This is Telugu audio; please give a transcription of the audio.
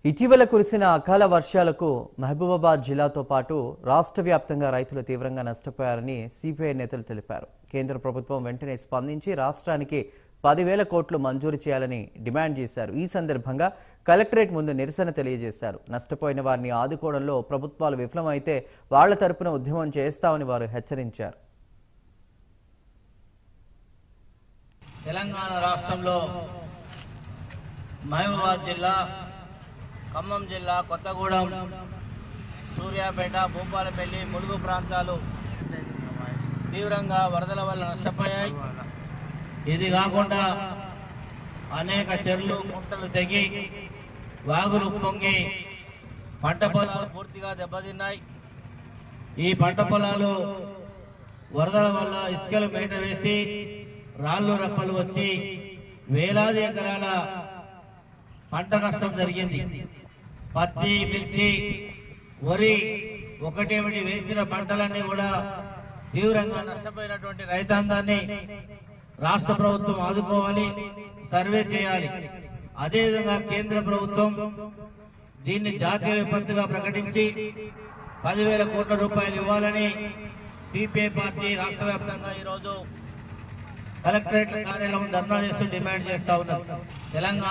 ఇటీవల కురిసిన అకాల వర్షాలకు మహబూబాబాద్ జిల్లాతో పాటు రాష్ట్ర వ్యాప్తంగా రైతులు తీవ్రంగా నష్టపోయారని సిపిఐ నేతలు తెలిపారు. కేంద్ర ప్రభుత్వం వెంటనే స్పందించి రాష్ట్రానికి 10,000 కోట్లు మంజూరు చేయాలని డిమాండ్ చేశారు. ఈ సందర్భంగా కలెక్టరేట్ ముందు నిరసన తెలియజేశారు. నష్టపోయిన వారిని ఆదుకోవడంలో ప్రభుత్వాలు విఫలమైతే వాళ్ల తరపున ఉద్యమం చేస్తామని వారు హెచ్చరించారు. తెలంగాణ రాష్ట్రంలో మహబూబాబాద్ జిల్లా, ఖమ్మం జిల్లా, కొత్తగూడెం, సూర్యాపేట, భూపాలపల్లి, ములుగు ప్రాంతాలు తీవ్రంగా వరదల వల్ల నష్టపోయాయి. ఇది కాకుండా అనేక చెర్లు, కుంటలు తెగి, వాగులు పొంగి పంట పొలాలు పూర్తిగా దెబ్బతిన్నాయి. ఈ పంట పొలాలు వరదల వల్ల ఇసుకలు బయట వేసి రాళ్ళు రప్పలు వచ్చి వేలాది ఎకరాల పంట నష్టం జరిగింది. పత్తి, మిర్చి, వరి ఒకటేమిటి వేసిన పంటలన్నీ కూడా తీవ్రంగా నష్టపోయినటువంటి రైతాంగాన్ని రాష్ట్ర ప్రభుత్వం ఆదుకోవాలి, సర్వే చేయాలి. అదేవిధంగా కేంద్ర ప్రభుత్వం దీన్ని జాతీయ విపత్తుగా ప్రకటించి 10,000 కోట్ల రూపాయలు ఇవ్వాలని సిపిఐ పార్టీ రాష్ట్ర వ్యాప్తంగా ఈరోజు కలెక్టరేట్ కార్యాలయం ధర్నా చేస్తూ డిమాండ్ చేస్తా ఉన్నారు. తెలంగాణ